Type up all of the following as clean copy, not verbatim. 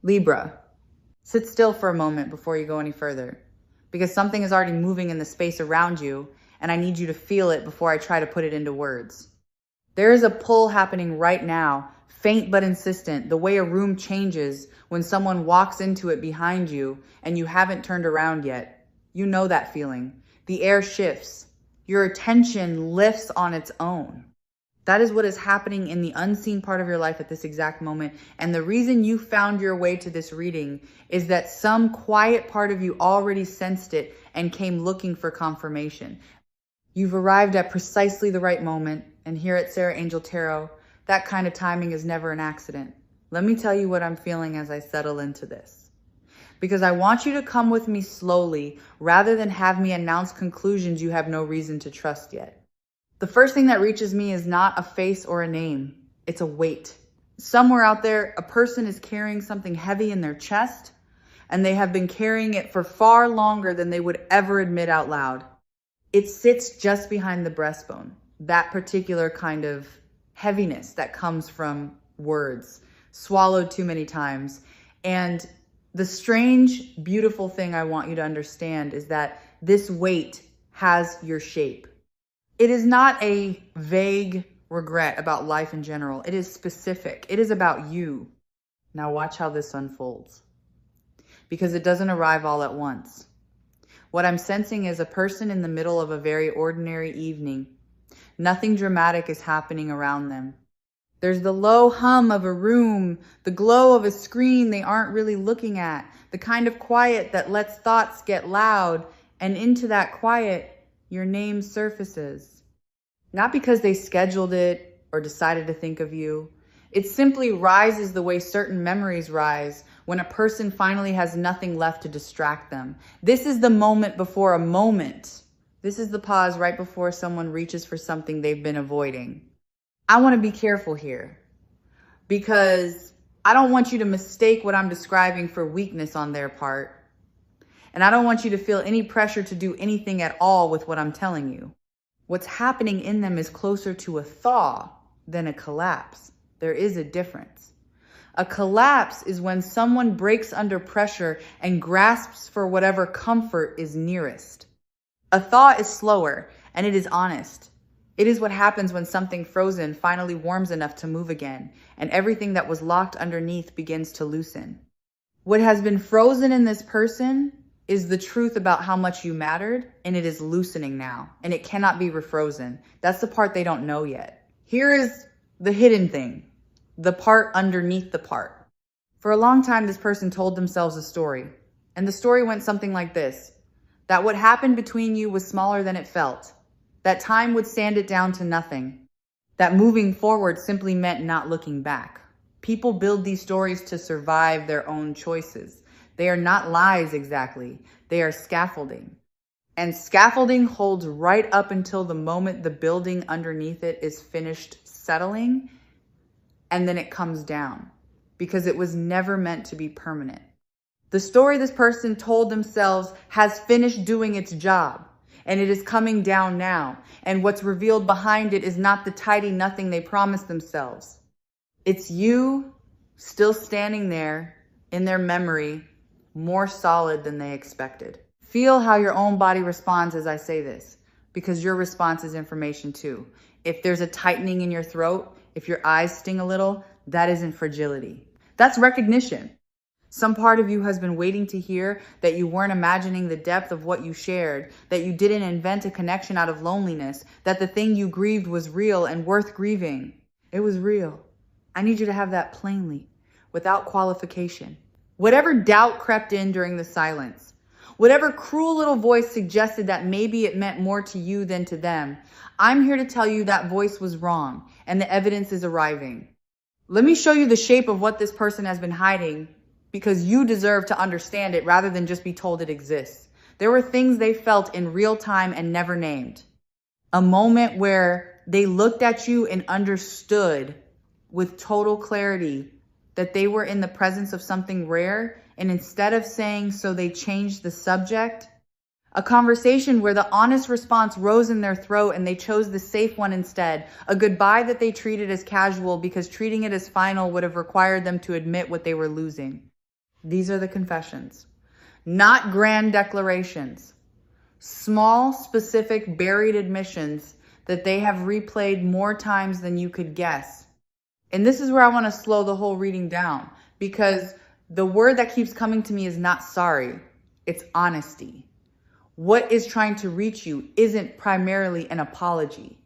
Libra, sit still for a moment before you go any further, because something is already moving in the space around you, and I need you to feel it before I try to put it into words. There is a pull happening right now, faint but insistent, the way a room changes when someone walks into it behind you and you haven't turned around yet. You know that feeling. The air shifts. Your attention lifts on its own. That is what is happening in the unseen part of your life at this exact moment. And the reason you found your way to this reading is that some quiet part of you already sensed it and came looking for confirmation. You've arrived at precisely the right moment. And here at Sarah Angel Tarot, that kind of timing is never an accident. Let me tell you what I'm feeling as I settle into this. Because I want you to come with me slowly rather than have me announce conclusions you have no reason to trust yet. The first thing that reaches me is not a face or a name. It's a weight. Somewhere out there, a person is carrying something heavy in their chest, and they have been carrying it for far longer than they would ever admit out loud. It sits just behind the breastbone. That particular kind of heaviness that comes from words swallowed too many times. And the strange, beautiful thing I want you to understand is that this weight has your shape. It is not a vague regret about life in general. It is specific. It is about you. Now watch how this unfolds, because it doesn't arrive all at once. What I'm sensing is a person in the middle of a very ordinary evening. Nothing dramatic is happening around them. There's the low hum of a room, the glow of a screen they aren't really looking at, the kind of quiet that lets thoughts get loud, and into that quiet, your name surfaces. Not because they scheduled it or decided to think of you. It simply rises the way certain memories rise when a person finally has nothing left to distract them. This is the moment before a moment. This is the pause right before someone reaches for something they've been avoiding. I want to be careful here because I don't want you to mistake what I'm describing for weakness on their part. And I don't want you to feel any pressure to do anything at all with what I'm telling you. What's happening in them is closer to a thaw than a collapse. There is a difference. A collapse is when someone breaks under pressure and grasps for whatever comfort is nearest. A thaw is slower, and it is honest. It is what happens when something frozen finally warms enough to move again, and everything that was locked underneath begins to loosen. What has been frozen in this person is the truth about how much you mattered, and it is loosening now, and it cannot be refrozen. That's the part they don't know yet. Here is the hidden thing, the part underneath the part. For a long time, this person told themselves a story, and the story went something like this. That what happened between you was smaller than it felt. That time would sand it down to nothing. That moving forward simply meant not looking back. People build these stories to survive their own choices. They are not lies exactly. They are scaffolding. And scaffolding holds right up until the moment the building underneath it is finished settling, and then it comes down because it was never meant to be permanent. The story this person told themselves has finished doing its job, and it is coming down now. And what's revealed behind it is not the tidy nothing they promised themselves. It's you still standing there in their memory, more solid than they expected. Feel how your own body responds as I say this, because your response is information too. If there's a tightening in your throat, if your eyes sting a little, that isn't fragility. That's recognition. Some part of you has been waiting to hear that you weren't imagining the depth of what you shared, that you didn't invent a connection out of loneliness, that the thing you grieved was real and worth grieving. It was real. I need you to have that plainly, without qualification. Whatever doubt crept in during the silence, whatever cruel little voice suggested that maybe it meant more to you than to them, I'm here to tell you that voice was wrong, and the evidence is arriving. Let me show you the shape of what this person has been hiding, because you deserve to understand it rather than just be told it exists. There were things they felt in real time and never named. A moment where they looked at you and understood with total clarity that they were in the presence of something rare, and instead of saying so, they changed the subject. A conversation where the honest response rose in their throat and they chose the safe one instead. A goodbye that they treated as casual because treating it as final would have required them to admit what they were losing. These are the confessions, not grand declarations. Small, specific, buried admissions that they have replayed more times than you could guess. And this is where I want to slow the whole reading down, because the word that keeps coming to me is not sorry. It's honesty. What is trying to reach you isn't primarily an apology.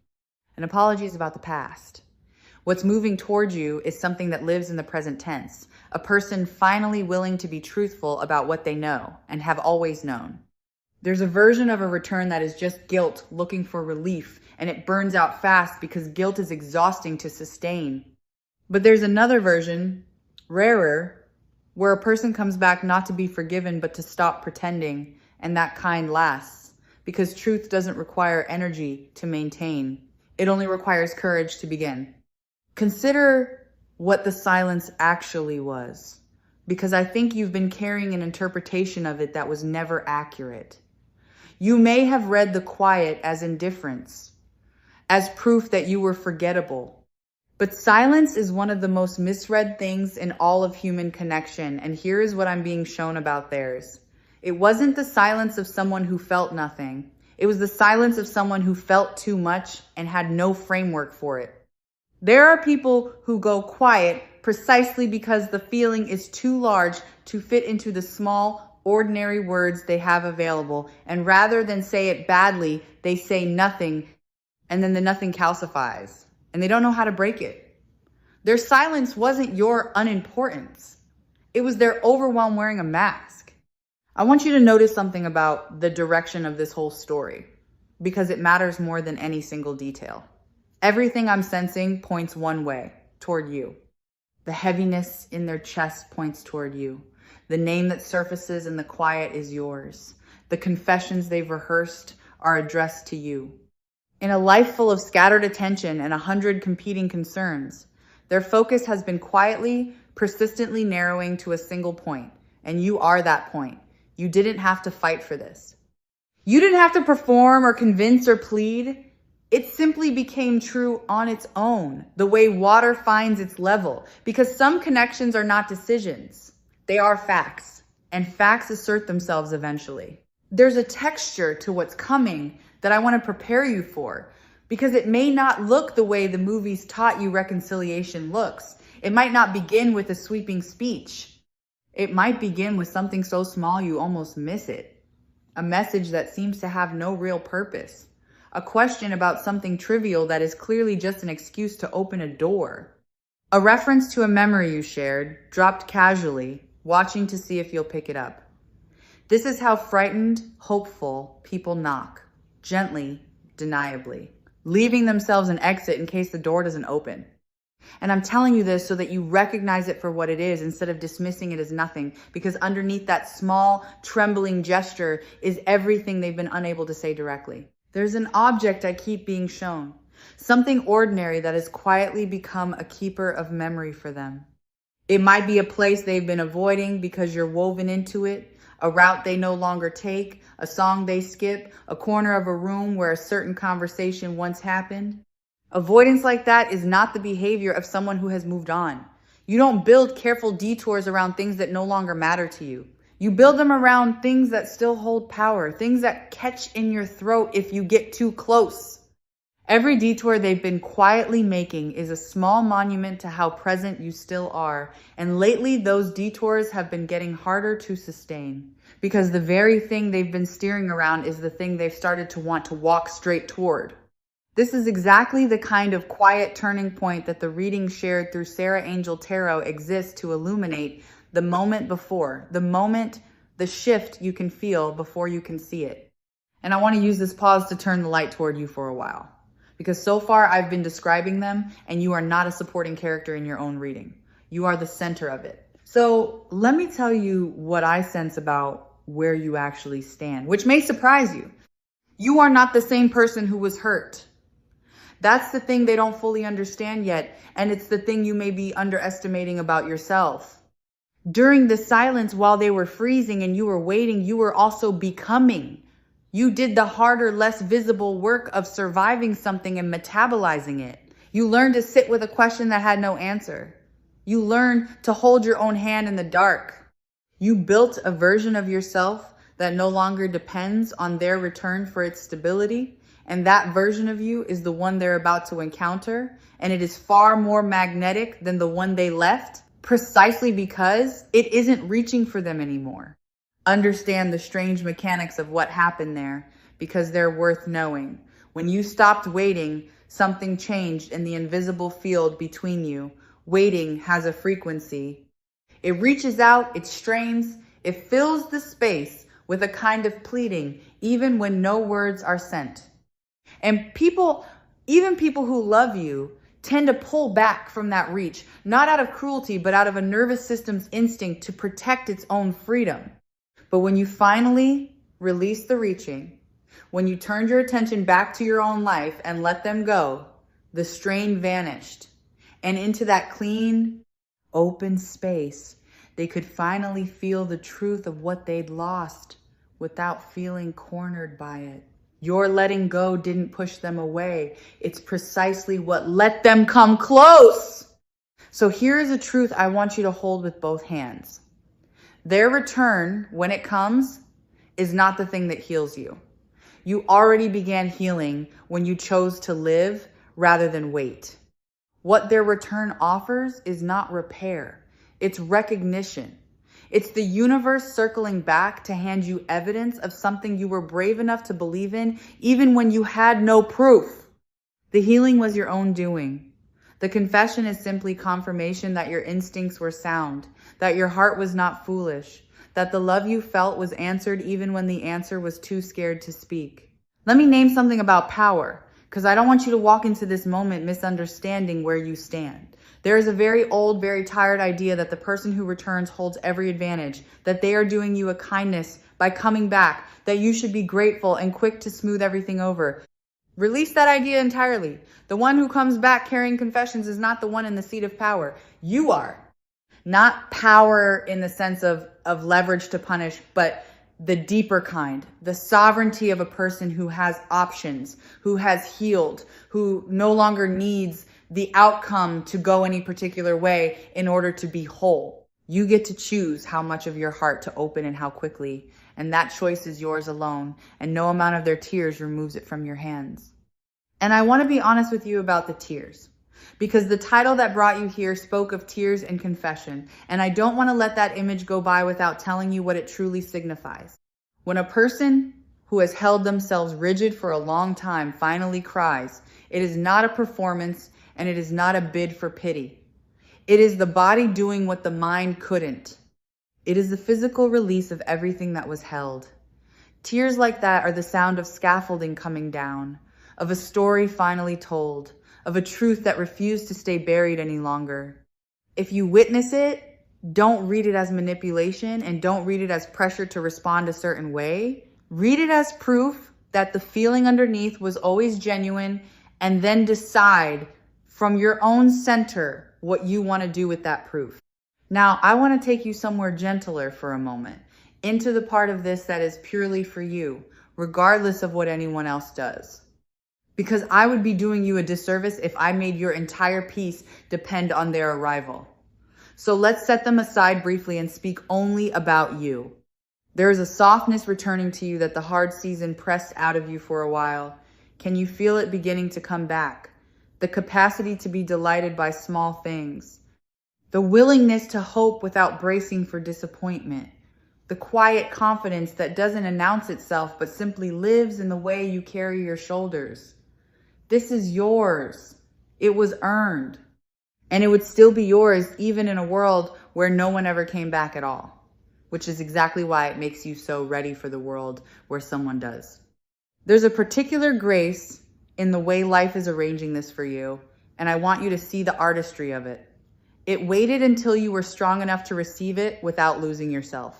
An apology is about the past. What's moving towards you is something that lives in the present tense. A person finally willing to be truthful about what they know and have always known. There's a version of a return that is just guilt looking for relief, and it burns out fast because guilt is exhausting to sustain. But there's another version, rarer, where a person comes back not to be forgiven but to stop pretending, and that kind lasts because truth doesn't require energy to maintain. It only requires courage to begin. Consider what the silence actually was, because I think you've been carrying an interpretation of it that was never accurate. You may have read the quiet as indifference, as proof that you were forgettable. But silence is one of the most misread things in all of human connection, and here is what I'm being shown about theirs. It wasn't the silence of someone who felt nothing. It was the silence of someone who felt too much and had no framework for it. There are people who go quiet precisely because the feeling is too large to fit into the small, ordinary words they have available, and rather than say it badly, they say nothing, and then the nothing calcifies, and they don't know how to break it. Their silence wasn't your unimportance. It was their overwhelm wearing a mask. I want you to notice something about the direction of this whole story, because it matters more than any single detail. Everything I'm sensing points one way, toward you. The heaviness in their chest points toward you. The name that surfaces in the quiet is yours. The confessions they've rehearsed are addressed to you. In a life full of scattered attention and 100 competing concerns, their focus has been quietly, persistently narrowing to a single point, and you are that point. You didn't have to fight for this. You didn't have to perform or convince or plead. It simply became true on its own, the way water finds its level, because some connections are not decisions. They are facts, and facts assert themselves eventually. There's a texture to what's coming that I want to prepare you for, because it may not look the way the movies taught you reconciliation looks. It might not begin with a sweeping speech. It might begin with something so small you almost miss it. A message that seems to have no real purpose. A question about something trivial that is clearly just an excuse to open a door. A reference to a memory you shared, dropped casually, watching to see if you'll pick it up. This is how frightened, hopeful people knock, gently, deniably, leaving themselves an exit in case the door doesn't open. And I'm telling you this so that you recognize it for what it is instead of dismissing it as nothing, because underneath that small, trembling gesture is everything they've been unable to say directly. There's an object I keep being shown, something ordinary that has quietly become a keeper of memory for them. It might be a place they've been avoiding because you're woven into it, a route they no longer take, a song they skip, a corner of a room where a certain conversation once happened. Avoidance like that is not the behavior of someone who has moved on. You don't build careful detours around things that no longer matter to you. You build them around things that still hold power, things that catch in your throat if you get too close. Every detour they've been quietly making is a small monument to how present you still are. And lately, those detours have been getting harder to sustain because the very thing they've been steering around is the thing they've started to want to walk straight toward. This is exactly the kind of quiet turning point that the reading shared through Sarah Angel Tarot exists to illuminate the moment before, the shift you can feel before you can see it. And I want to use this pause to turn the light toward you for a while. Because so far I've been describing them and you are not a supporting character in your own reading. You are the center of it. So let me tell you what I sense about where you actually stand, which may surprise you. You are not the same person who was hurt. That's the thing they don't fully understand yet. And it's the thing you may be underestimating about yourself. During the silence while they were freezing and you were waiting, you were also becoming. You did the harder, less visible work of surviving something and metabolizing it. You learned to sit with a question that had no answer. You learned to hold your own hand in the dark. You built a version of yourself that no longer depends on their return for its stability. And that version of you is the one they're about to encounter. And it is far more magnetic than the one they left, precisely because it isn't reaching for them anymore. Understand the strange mechanics of what happened there, because they're worth knowing. When you stopped waiting, something changed in the invisible field between you. Waiting has a frequency. It reaches out, it strains, it fills the space with a kind of pleading, even when no words are sent. And people, even people who love you, tend to pull back from that reach, not out of cruelty, but out of a nervous system's instinct to protect its own freedom. But when you finally release the reaching, when you turned your attention back to your own life and let them go, the strain vanished. And into that clean, open space, they could finally feel the truth of what they'd lost without feeling cornered by it. Your letting go didn't push them away. It's precisely what let them come close. So here is a truth I want you to hold with both hands. Their return, when it comes, is not the thing that heals you. You already began healing when you chose to live rather than wait. What their return offers is not repair. It's recognition. It's the universe circling back to hand you evidence of something you were brave enough to believe in, even when you had no proof. The healing was your own doing. The confession is simply confirmation that your instincts were sound, that your heart was not foolish, that the love you felt was answered even when the answer was too scared to speak. Let me name something about power, because I don't want you to walk into this moment misunderstanding where you stand. There is a very old, very tired idea that the person who returns holds every advantage, that they are doing you a kindness by coming back, that you should be grateful and quick to smooth everything over. Release that idea entirely. The one who comes back carrying confessions is not the one in the seat of power. You are. Not power in the sense of leverage to punish, but the deeper kind, the sovereignty of a person who has options, who has healed, who no longer needs the outcome to go any particular way in order to be whole. You get to choose how much of your heart to open and how quickly, and that choice is yours alone, and no amount of their tears removes it from your hands. And I want to be honest with you about the tears, because the title that brought you here spoke of tears and confession, and I don't want to let that image go by without telling you what it truly signifies. When a person who has held themselves rigid for a long time finally cries, it is not a performance, and it is not a bid for pity. It is the body doing what the mind couldn't. It is the physical release of everything that was held. Tears like that are the sound of scaffolding coming down, of a story finally told, of a truth that refused to stay buried any longer. If you witness it, don't read it as manipulation and don't read it as pressure to respond a certain way. Read it as proof that the feeling underneath was always genuine, and then decide from your own center what you want to do with that proof. Now, I want to take you somewhere gentler for a moment, into the part of this that is purely for you, regardless of what anyone else does. Because I would be doing you a disservice if I made your entire peace depend on their arrival. So let's set them aside briefly and speak only about you. There is a softness returning to you that the hard season pressed out of you for a while. Can you feel it beginning to come back? The capacity to be delighted by small things, the willingness to hope without bracing for disappointment, the quiet confidence that doesn't announce itself but simply lives in the way you carry your shoulders. This is yours. It was earned. And it would still be yours even in a world where no one ever came back at all, which is exactly why it makes you so ready for the world where someone does. There's a particular grace in the way life is arranging this for you, and I want you to see the artistry of it. It waited until you were strong enough to receive it without losing yourself.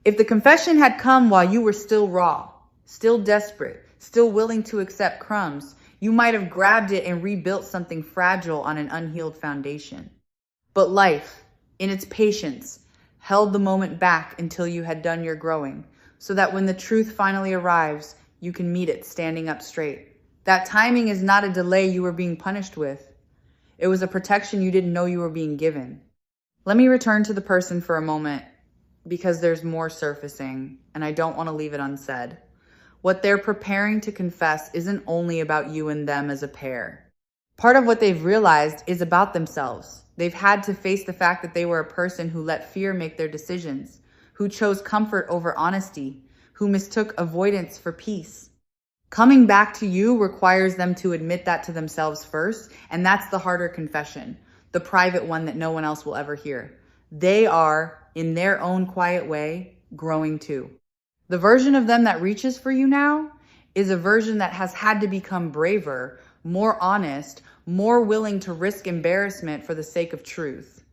If the confession had come while you were still raw, still desperate, still willing to accept crumbs, you might have grabbed it and rebuilt something fragile on an unhealed foundation. But life, in its patience, held the moment back until you had done your growing, so that when the truth finally arrives, you can meet it standing up straight. That timing is not a delay you were being punished with. It was a protection you didn't know you were being given. Let me return to the person for a moment. because there's more surfacing, and I don't want to leave it unsaid. What they're preparing to confess isn't only about you and them as a pair. Part of what they've realized is about themselves. They've had to face the fact that they were a person who let fear make their decisions, who chose comfort over honesty, who mistook avoidance for peace. Coming back to you requires them to admit that to themselves first, and that's the harder confession, the private one that no one else will ever hear. They are, in their own quiet way, growing too. The version of them that reaches for you now is a version that has had to become braver, more honest, more willing to risk embarrassment for the sake of truth.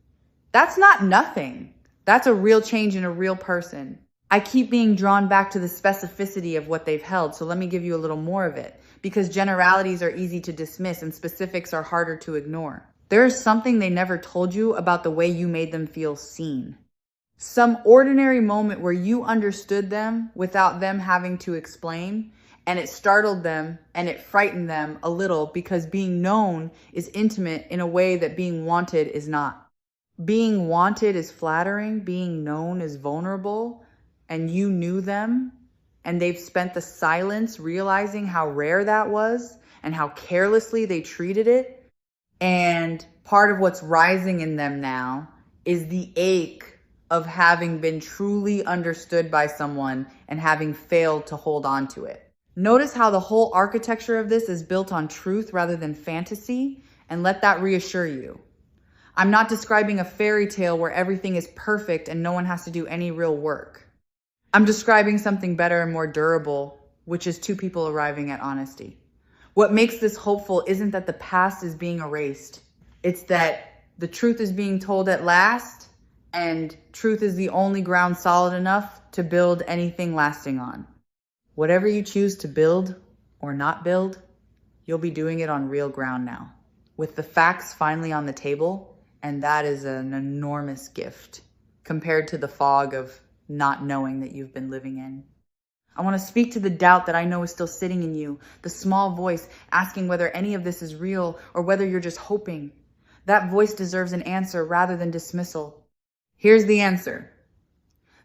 That's not nothing. That's a real change in a real person. I keep being drawn back to the specificity of what they've held, so let me give you a little more of it, because generalities are easy to dismiss and specifics are harder to ignore. There is something they never told you about the way you made them feel seen. Some ordinary moment where you understood them without them having to explain, and it startled them and it frightened them a little because being known is intimate in a way that being wanted is not. Being wanted is flattering, being known is vulnerable, and you knew them, and they've spent the silence realizing how rare that was and how carelessly they treated it. And part of what's rising in them now is the ache of having been truly understood by someone and having failed to hold on to it. Notice how the whole architecture of this is built on truth rather than fantasy, and let that reassure you. I'm not describing a fairy tale where everything is perfect and no one has to do any real work. I'm describing something better and more durable, which is two people arriving at honesty. What makes this hopeful isn't that the past is being erased. It's that the truth is being told at last, and truth is the only ground solid enough to build anything lasting on. Whatever you choose to build or not build, you'll be doing it on real ground now, with the facts finally on the table, and that is an enormous gift compared to the fog of not knowing that you've been living in. I want to speak to the doubt that I know is still sitting in you, the small voice asking whether any of this is real or whether you're just hoping. That voice deserves an answer rather than dismissal. Here's the answer.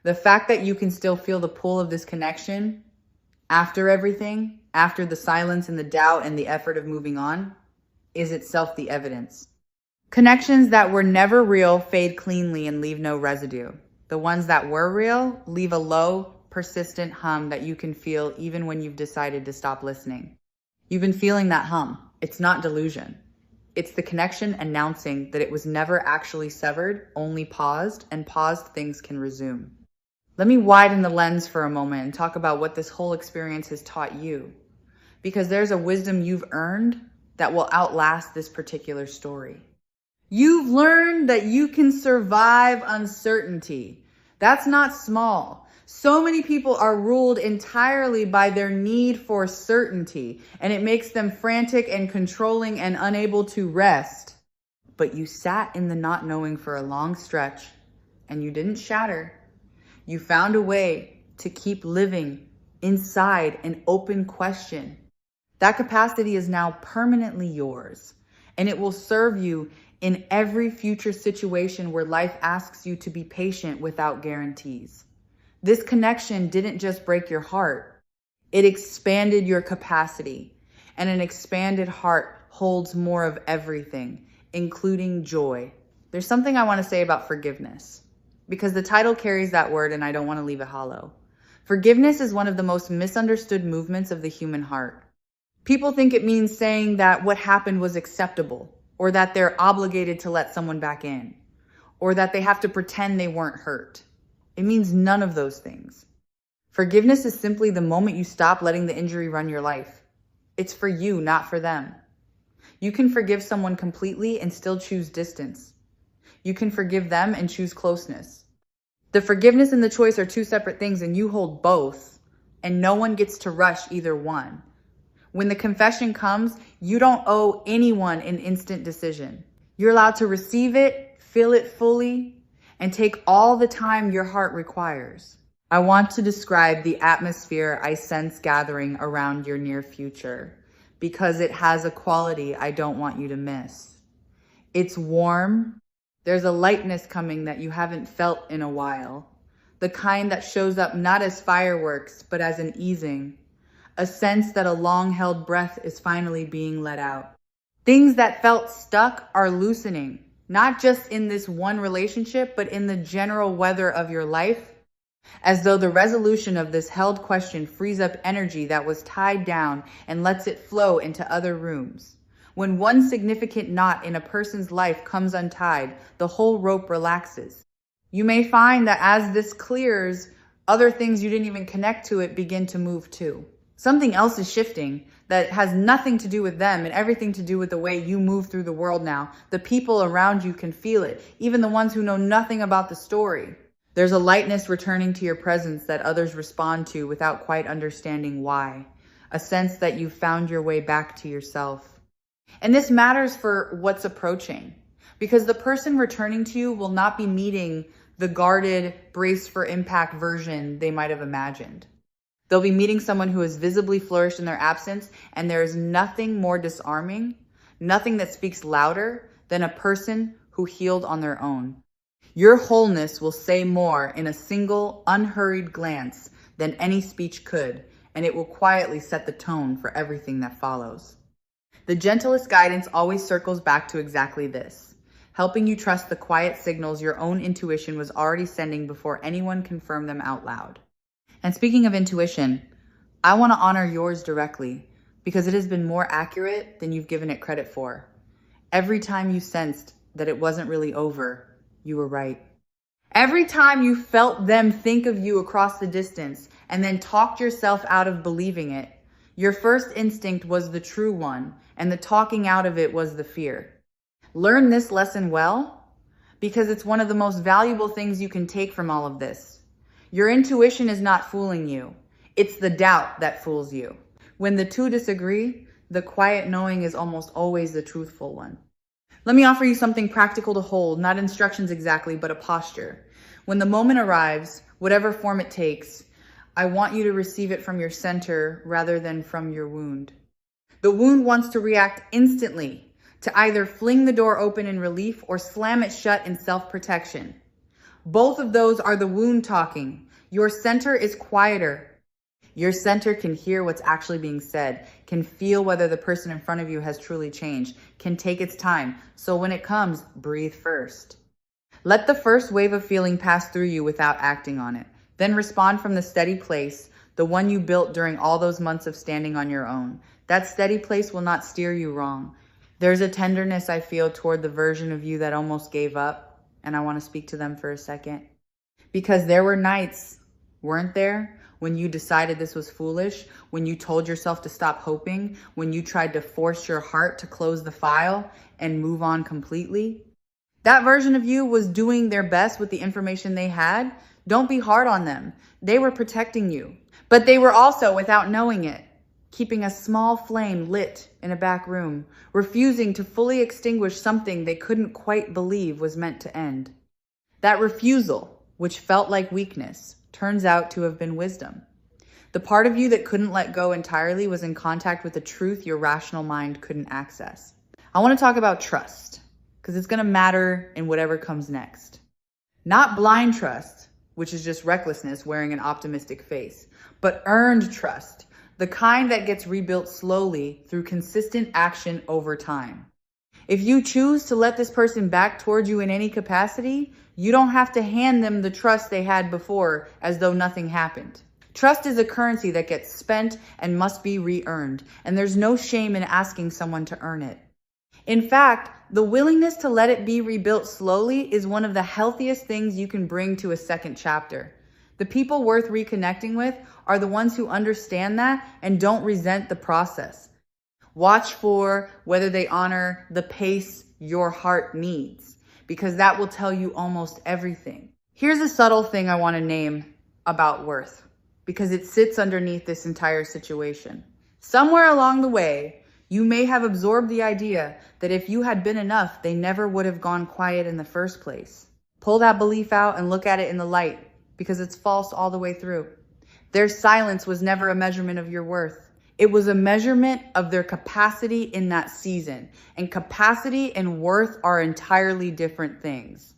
The fact that you can still feel the pull of this connection after everything, after the silence and the doubt and the effort of moving on, is itself the evidence. Connections that were never real fade cleanly and leave no residue. The ones that were real leave a low, persistent hum that you can feel even when you've decided to stop listening. You've been feeling that hum. It's not delusion. It's the connection announcing that it was never actually severed, only paused, and paused things can resume. Let me widen the lens for a moment and talk about what this whole experience has taught you, because there's a wisdom you've earned that will outlast this particular story. You've learned that you can survive uncertainty. That's not small. So many people are ruled entirely by their need for certainty, and it makes them frantic and controlling and unable to rest. But you sat in the not knowing for a long stretch, and you didn't shatter. You found a way to keep living inside an open question. That capacity is now permanently yours, and it will serve you in every future situation where life asks you to be patient without guarantees. This connection didn't just break your heart, it expanded your capacity, and an expanded heart holds more of everything, including joy. There's something I want to say about forgiveness, because the title carries that word and I don't want to leave it hollow. Forgiveness is one of the most misunderstood movements of the human heart. People think it means saying that what happened was acceptable, or that they're obligated to let someone back in, or that they have to pretend they weren't hurt. It means none of those things. Forgiveness is simply the moment you stop letting the injury run your life. It's for you, not for them. You can forgive someone completely and still choose distance. You can forgive them and choose closeness. The forgiveness and the choice are two separate things, and you hold both, and no one gets to rush either one. When the confession comes, you don't owe anyone an instant decision. You're allowed to receive it, feel it fully, and take all the time your heart requires. I want to describe the atmosphere I sense gathering around your near future, because it has a quality I don't want you to miss. It's warm. There's a lightness coming that you haven't felt in a while. the kind that shows up not as fireworks, but as an easing, a sense that a long-held breath is finally being let out. Things that felt stuck are loosening, not just in this one relationship, but in the general weather of your life, as though the resolution of this held question frees up energy that was tied down and lets it flow into other rooms. When one significant knot in a person's life comes untied, the whole rope relaxes. You may find that as this clears, other things you didn't even connect to it begin to move too. Something else is shifting that has nothing to do with them and everything to do with the way you move through the world now. The people around you can feel it, even the ones who know nothing about the story. There's a lightness returning to your presence that others respond to without quite understanding why. A sense that you've found your way back to yourself. And this matters for what's approaching, because the person returning to you will not be meeting the guarded, brace for impact version they might have imagined. They'll be meeting someone who has visibly flourished in their absence, and there is nothing more disarming, nothing that speaks louder than a person who healed on their own. Your wholeness will say more in a single, unhurried glance than any speech could, and it will quietly set the tone for everything that follows. The gentlest guidance always circles back to exactly this, helping you trust the quiet signals your own intuition was already sending before anyone confirmed them out loud. And speaking of intuition, I want to honor yours directly because it has been more accurate than you've given it credit for. Every time you sensed that it wasn't really over, you were right. Every time you felt them think of you across the distance and then talked yourself out of believing it, your first instinct was the true one, and the talking out of it was the fear. Learn this lesson well, because it's one of the most valuable things you can take from all of this. Your intuition is not fooling you. It's the doubt that fools you. When the two disagree, the quiet knowing is almost always the truthful one. Let me offer you something practical to hold, not instructions exactly, but a posture. When the moment arrives, whatever form it takes, I want you to receive it from your center rather than from your wound. The wound wants to react instantly, to either fling the door open in relief or slam it shut in self-protection. Both of those are the wound talking. Your center is quieter. Your center can hear what's actually being said, can feel whether the person in front of you has truly changed, can take its time. So when it comes, breathe first. Let the first wave of feeling pass through you without acting on it. Then respond from the steady place, the one you built during all those months of standing on your own. That steady place will not steer you wrong. There's a tenderness I feel toward the version of you that almost gave up, and I want to speak to them for a second. Because there were nights, weren't there, when you decided this was foolish, when you told yourself to stop hoping, when you tried to force your heart to close the file and move on completely? That version of you was doing their best with the information they had. Don't be hard on them. They were protecting you. But they were also, without knowing it, keeping a small flame lit in a back room, refusing to fully extinguish something they couldn't quite believe was meant to end. That refusal, which felt like weakness, turns out to have been wisdom. The part of you that couldn't let go entirely was in contact with the truth your rational mind couldn't access. I want to talk about trust, because it's going to matter in whatever comes next. Not blind trust, which is just recklessness wearing an optimistic face, but earned trust, the kind that gets rebuilt slowly through consistent action over time. If you choose to let this person back towards you in any capacity, you don't have to hand them the trust they had before as though nothing happened. Trust is a currency that gets spent and must be re-earned, and there's no shame in asking someone to earn it. In fact, the willingness to let it be rebuilt slowly is one of the healthiest things you can bring to a second chapter. The people worth reconnecting with are the ones who understand that and don't resent the process. Watch for whether they honor the pace your heart needs, because that will tell you almost everything. Here's a subtle thing I want to name about worth, because it sits underneath this entire situation. Somewhere along the way, you may have absorbed the idea that if you had been enough, they never would have gone quiet in the first place. Pull that belief out and look at it in the light, because it's false all the way through. Their silence was never a measurement of your worth. It was a measurement of their capacity in that season, and capacity and worth are entirely different things.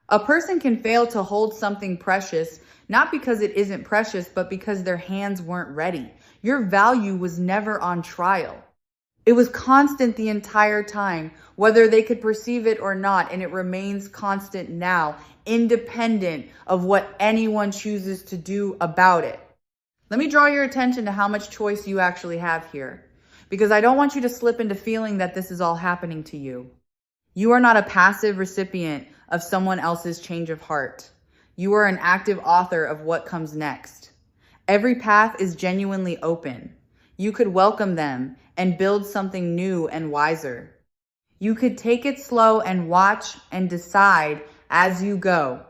A person can fail to hold something precious Not because it isn't precious, but because their hands weren't ready. Your value was never on trial. It was constant the entire time, whether they could perceive it or not, and it remains constant now, independent of what anyone chooses to do about it. Let me draw your attention to how much choice you actually have here, because I don't want you to slip into feeling that this is all happening to you. You are not a passive recipient of someone else's change of heart. You are an active author of what comes next. Every path is genuinely open. You could welcome them and build something new and wiser. You could take it slow and watch and decide as you go.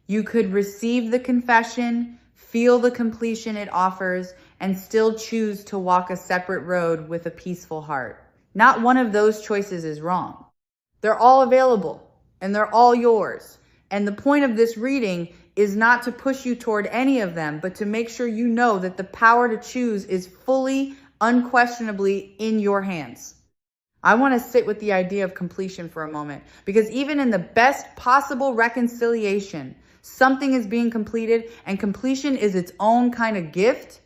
You could receive the confession, feel the completion it offers, and still choose to walk a separate road with a peaceful heart. Not one of those choices is wrong. They're all available and they're all yours. And the point of this reading is not to push you toward any of them, but to make sure you know that the power to choose is fully, unquestionably in your hands. I want to sit with the idea of completion for a moment, because even in the best possible reconciliation, something is being completed, and completion is its own kind of gift.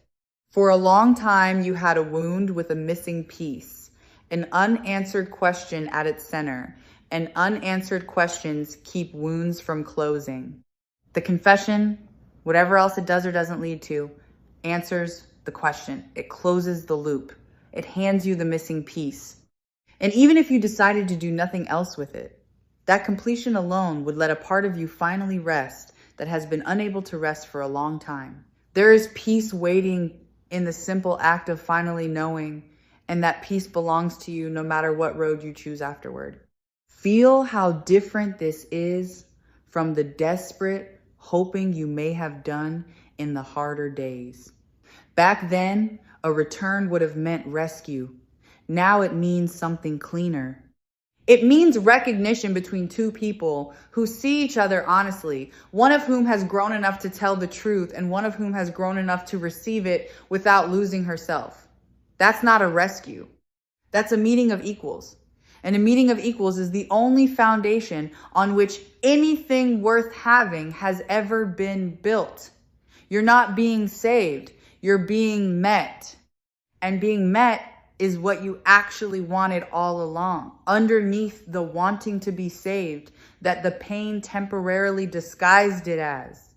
For a long time, you had a wound with a missing piece, an unanswered question at its center, and unanswered questions keep wounds from closing. The confession, whatever else it does or doesn't lead to, answers the question. It closes the loop. It hands you the missing piece. And even if you decided to do nothing else with it, that completion alone would let a part of you finally rest that has been unable to rest for a long time. There is peace waiting in the simple act of finally knowing, and that peace belongs to you no matter what road you choose afterward. Feel how different this is from the desperate hoping you may have done in the harder days. Back then, a return would have meant rescue. Now it means something cleaner. It means recognition between two people who see each other honestly, one of whom has grown enough to tell the truth and one of whom has grown enough to receive it without losing herself. That's not a rescue. That's a meeting of equals. And a meeting of equals is the only foundation on which anything worth having has ever been built. You're not being saved. You're being met. And being met is what you actually wanted all along. Underneath the wanting to be saved that the pain temporarily disguised it as.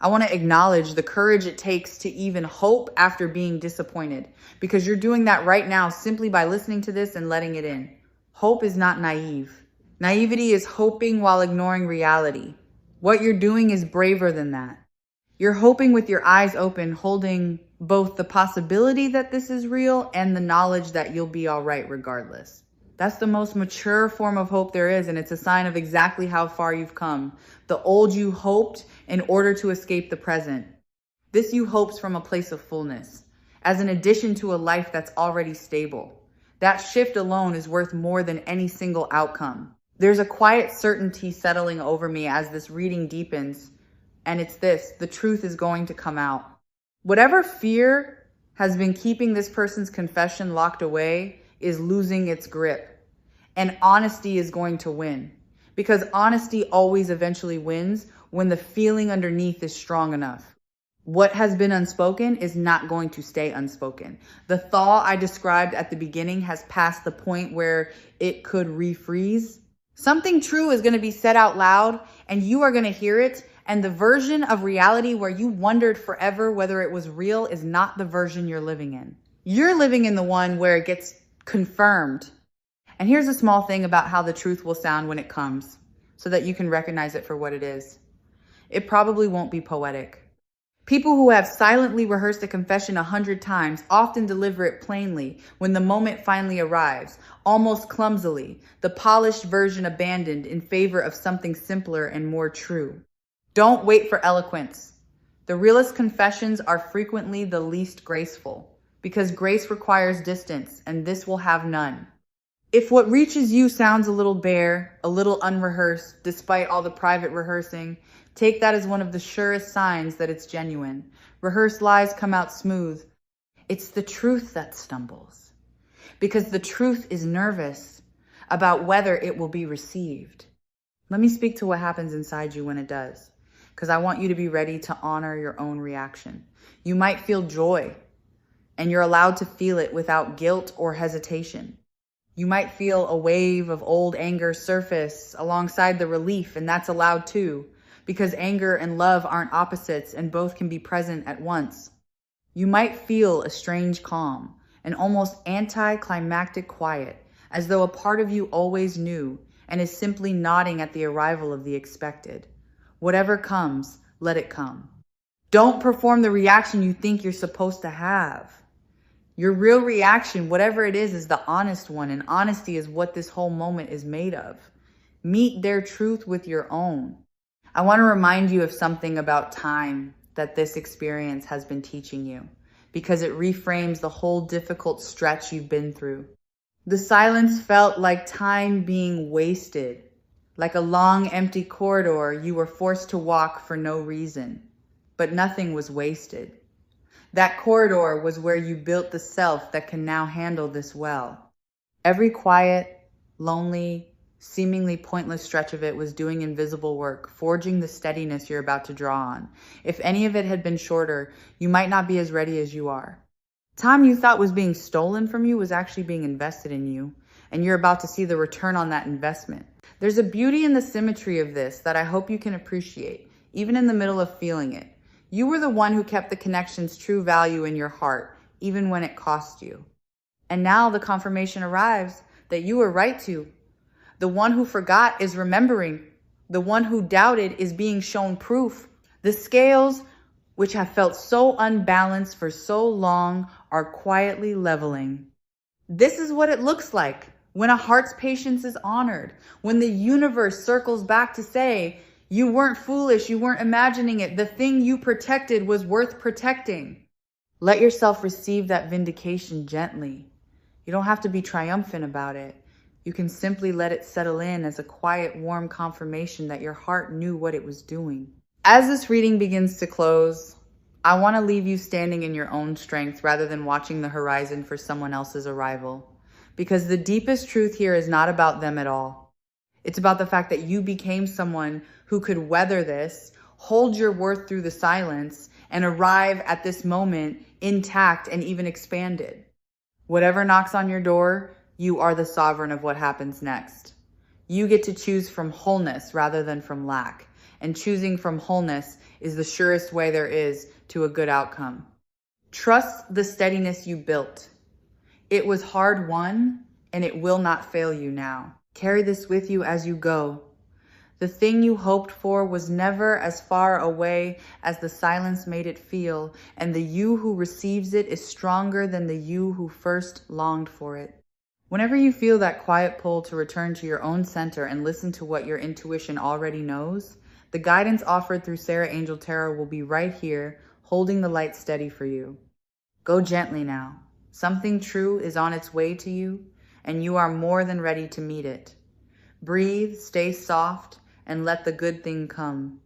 I want to acknowledge the courage it takes to even hope after being disappointed, because you're doing that right now simply by listening to this and letting it in. Hope is not naive. Naivety is hoping while ignoring reality. What you're doing is braver than that. You're hoping with your eyes open, holding both the possibility that this is real and the knowledge that you'll be all right regardless. That's the most mature form of hope there is, and it's a sign of exactly how far you've come. The old you hoped in order to escape the present. This you hopes from a place of fullness, as an addition to a life that's already stable. That shift alone is worth more than any single outcome. There's a quiet certainty settling over me as this reading deepens, and it's this: the truth is going to come out. Whatever fear has been keeping this person's confession locked away is losing its grip, and honesty is going to win, because honesty always eventually wins when the feeling underneath is strong enough. What has been unspoken is not going to stay unspoken. The thaw I described at the beginning has passed the point where it could refreeze. Something true is going to be said out loud, and you are going to hear it. And the version of reality where you wondered forever whether it was real is not the version you're living in. You're living in the one where it gets confirmed. And here's a small thing about how the truth will sound when it comes, so that you can recognize it for what it is. It probably won't be poetic. People who have silently rehearsed a confession 100 times often deliver it plainly when the moment finally arrives, almost clumsily, the polished version abandoned in favor of something simpler and more true. Don't wait for eloquence. The realest confessions are frequently the least graceful, because grace requires distance, and this will have none. If what reaches you sounds a little bare, a little unrehearsed, despite all the private rehearsing, take that as one of the surest signs that it's genuine. Rehearsed lies come out smooth. It's the truth that stumbles, because the truth is nervous about whether it will be received. Let me speak to what happens inside you when it does. because I want you to be ready to honor your own reaction. You might feel joy, and you're allowed to feel it without guilt or hesitation. You might feel a wave of old anger surface alongside the relief, and that's allowed too, because anger and love aren't opposites and both can be present at once. You might feel a strange calm, an almost anticlimactic quiet, as though a part of you always knew and is simply nodding at the arrival of the expected. Whatever comes, let it come. Don't perform the reaction you think you're supposed to have. Your real reaction, whatever it is the honest one, and honesty is what this whole moment is made of. Meet their truth with your own. I want to remind you of something about time that this experience has been teaching you, because it reframes the whole difficult stretch you've been through. The silence felt like time being wasted, like a long, empty corridor you were forced to walk for no reason. But nothing was wasted. That corridor was where you built the self that can now handle this well. Every quiet, lonely, seemingly pointless stretch of it was doing invisible work, forging the steadiness you're about to draw on. If any of it had been shorter, you might not be as ready as you are. Time you thought was being stolen from you was actually being invested in you, and you're about to see the return on that investment. There's a beauty in the symmetry of this that I hope you can appreciate, even in the middle of feeling it. You were the one who kept the connection's true value in your heart, even when it cost you. And now the confirmation arrives that you were right to. The one who forgot is remembering. The one who doubted is being shown proof. The scales, which have felt so unbalanced for so long, are quietly leveling. This is what it looks like when a heart's patience is honored, when the universe circles back to say, you weren't foolish, you weren't imagining it. The thing you protected was worth protecting. Let yourself receive that vindication gently. You don't have to be triumphant about it. You can simply let it settle in as a quiet, warm confirmation that your heart knew what it was doing. As this reading begins to close, I want to leave you standing in your own strength rather than watching the horizon for someone else's arrival. Because the deepest truth here is not about them at all. It's about the fact that you became someone who could weather this, hold your worth through the silence, and arrive at this moment intact and even expanded. Whatever knocks on your door, you are the sovereign of what happens next. You get to choose from wholeness rather than from lack. And choosing from wholeness is the surest way there is to a good outcome. Trust the steadiness you built. It was hard won, and it will not fail you now. Carry this with you as you go. The thing you hoped for was never as far away as the silence made it feel, and the you who receives it is stronger than the you who first longed for it. Whenever you feel that quiet pull to return to your own center and listen to what your intuition already knows, the guidance offered through Sarah Angel Tarot will be right here, holding the light steady for you. Go gently now. Something true is on its way to you, and you are more than ready to meet it. Breathe, stay soft, and let the good thing come.